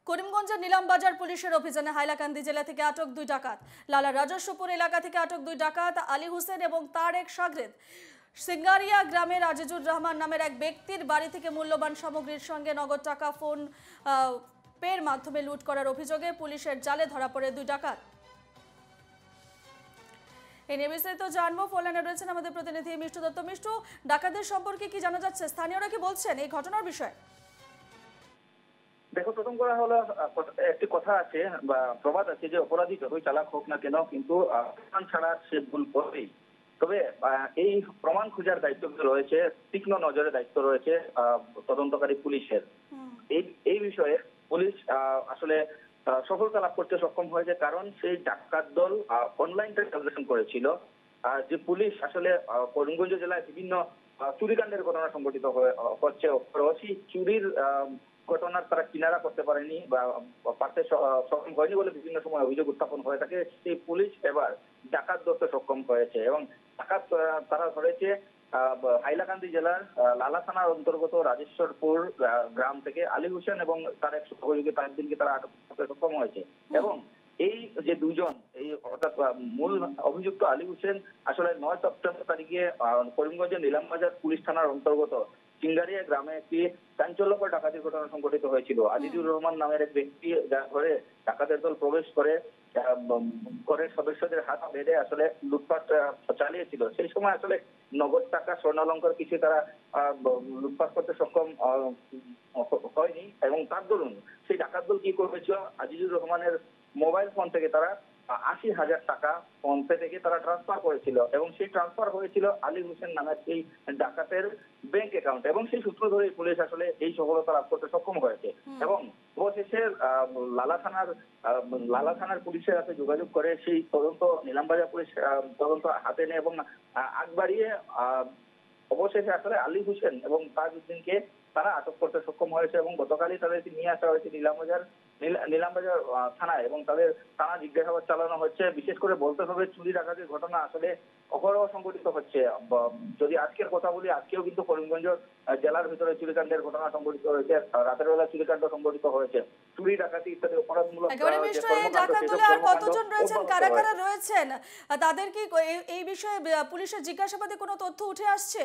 করিমগঞ্জের নিলামবাজার পুলিশের অভিযানে হাইলাকান্দি জেলা থেকে আটক 2 ডাকাত। লালা রাজস্বপুর এলাকা থেকে আটক 2 ডাকাত আলী হোসেন এবং তার এক শাগরেদ। সিঙ্গারিয়া গ্রামের আজিজুর রহমান নামের এক ব্যক্তির বাড়ি থেকে মূল্যবান সামগ্রীর সঙ্গে নগদ টাকা ফোন পের মাধ্যমে লুট করার অভিযোগে পুলিশের জালে ধরা পড়ে 2 ডাকাত। এই নিয়ে বিস্তারিত জানবো। ফোনে রয়েছেন আমাদের প্রতিনিধি মিষ্টু দত্ত। মিষ্টু, ডাকাতদের সম্পর্কে কি জানা যাচ্ছে? স্থানীয়রা কি বলছেন এই ঘটনার বিষয়ে? দেখো, প্রথম করা হলো একটি কথা আছে বা প্রবাদ আছে যে অপরাধী যতই চালাক হোক না কেন, কিন্তু প্রমাণ ছাড়া সে ভুল করবেই। তবে এই প্রমাণ খোঁজার দায়িত্ব রয়েছে, তীক্ষ্ণ নজরের দায়িত্ব রয়েছে তদন্তকারী পুলিশের। এই এই বিষয়ে পুলিশ আসলে সফলতা লাভ করতে সক্ষম হয়েছে, কারণ সেই ডাকাত দল অনলাইন ট্রানজাকশন করেছিল। যে পুলিশ আসলে করিমগঞ্জ জেলায় বিভিন্ন চুরিকাণ্ডের ঘটনা সংঘটিত হচ্ছে, চুরির ঘটনার তারা কিনারা করতে পারেনি বা পারতে সক্ষম হয়নি বলে বিভিন্ন সময় অভিযোগ উত্থাপন হয়ে থাকে। সেই পুলিশ এবার ডাকাত ধরতে সক্ষম হয়েছে এবং ডাকাত তারা ধরেছে হাইলাকান্দি জেলার লালা থানার অন্তর্গত রাজেশ্বরপুর গ্রাম থেকে আলী হোসেন এবং তার এক সহযোগী তাজউদ্দিনকে তারা আটক করতে সক্ষম হয়েছে। এবং এই যে দুজন, এই অর্থাৎ মূল অভিযুক্ত আলী হোসেন আসলে 9 সেপ্টেম্বর তারিখে করিমগঞ্জের নিলামবাজার পুলিশ থানার অন্তর্গত সিঙ্গারিয়া গ্রামে একটি চাঞ্চল্যকর ডাকাতির ঘটনা সংঘটিত হয়েছিল। আজিজুর রহমান নামের এক ব্যক্তি যার ঘরে ডাকাতের দল প্রবেশ করে ঘরের সদস্যদের হাত বেঁধে আসলে লুটপাট চালিয়েছিল। সেই সময় আসলে নগদ টাকা, স্বর্ণালঙ্কার কিছু তারা লুটপাট করতে সক্ষম হয়নি এবং তার দরুন সেই ডাকাত দল কি করেছিল, আজিজুর রহমানের মোবাইল ফোন থেকে তারা 80,000 টাকা ফোনপে থেকে তারা ট্রান্সফার করেছিল এবং সেই ট্রান্সফার হয়েছিল আলী হোসেন নামের সেই ডাকাতের ব্যাংক অ্যাকাউন্ট। এবং সেই সূত্র ধরে পুলিশ আসলে এই সফলতা লাভ করতে সক্ষম হয়েছে এবং অবশেষে লালা থানার পুলিশের সাথে যোগাযোগ করে সেই তদন্ত নিলামবাজার পুলিশ তদন্ত হাতে নেয় এবং আগ বাড়িয়ে অবশেষে আসলে আলী হোসেন এবং তাজউদ্দিনকে তারা আটক করতে সক্ষম হয়েছে এবং গতকালই তাদেরকে নিয়ে আসা হয়েছে নিলামবাজার থানায় এবং তাদের থানা জিজ্ঞাসাবাদ চালানো হচ্ছে। বিশেষ করে বলতে হবে, চুরি ডাকাতির ঘটনা আসলে অহরহ সংঘটিত হচ্ছে। যদি আজকের কথা বলি, আজকেও কিন্তু করিমগঞ্জ জেলার ভিতরে চুরিকাণ্ডের ঘটনা সংঘটিত হয়েছে, রাতের বেলা চুরিকাণ্ড সংঘটিত হয়েছে, চুরি ডাকাতি ইত্যাদি অপরাধমূলক কতজন রয়েছেন, কারা কারা রয়েছেন, তাদের কি এই বিষয়ে পুলিশের জিজ্ঞাসাবাদে কোনো তথ্য উঠে আসছে?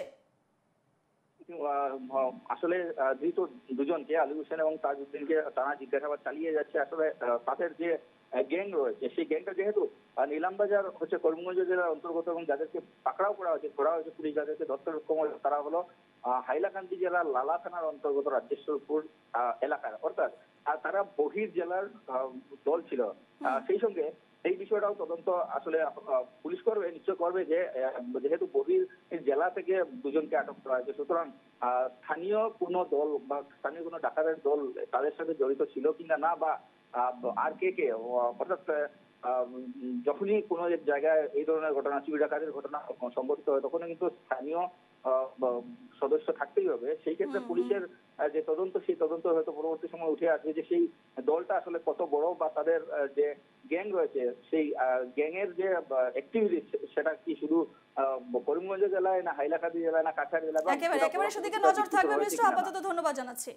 আসলে যেহেতু দুজনকে, আলী হোসেন এবং তাজউদ্দিনকে তারা জিজ্ঞাসাবাদ চালিয়ে যাচ্ছে, আসলে তাদের যে গ্যাং রয়েছে সেই গ্যাংটা যেহেতু নিলামবাজার হচ্ছে করিমগঞ্জ জেলার অন্তর্গত এবং যাদেরকে পাকড়াও করা হয়েছে পুলিশ যাদেরকে ধরতে সক্ষম হয়েছে তারা হলো হাইলাকান্দি জেলার লালা থানার অন্তর্গত রাজেশ্বরপুর এলাকার, অর্থাৎ তারা বহির জেলার দল ছিল। সেই সঙ্গে এই বিষয়টাও তদন্ত আসলে পুলিশ করবে, নিশ্চয় করবে, যে যেহেতু বহির জেলা থেকে দুজনকে আটক করা হয়েছে, সুতরাং স্থানীয় কোনো দল বা স্থানীয় কোনো ডাকাতের দল তাদের সাথে জড়িত ছিল কিনা না, বা আর কে অর্থাৎ যখনই কোনো জায়গায় এই ধরনের ঘটনা, চুরি ডাকাতির ঘটনা সংঘটিত হয়, তখন কিন্তু স্থানীয় সদস্য থাকতেই হবে। সেই ক্ষেত্রে পুলিশের যে তদন্ত, সেই তদন্ত হয়তো পরবর্তী সময় উঠে আসবে যে সেই দলটা আসলে কত বড় বা তাদের যে গ্যাং রয়েছে সেই গ্যাং এর যে অ্যাক্টিভিটি সেটা কি শুধু করিমগঞ্জ জেলায় না হাইলাকান্দি জেলায় না কাছাড় জেলায়। একেবারে সেদিকে নজর থাকবে। মিশ্র, আপাতত ধন্যবাদ জানাচ্ছি।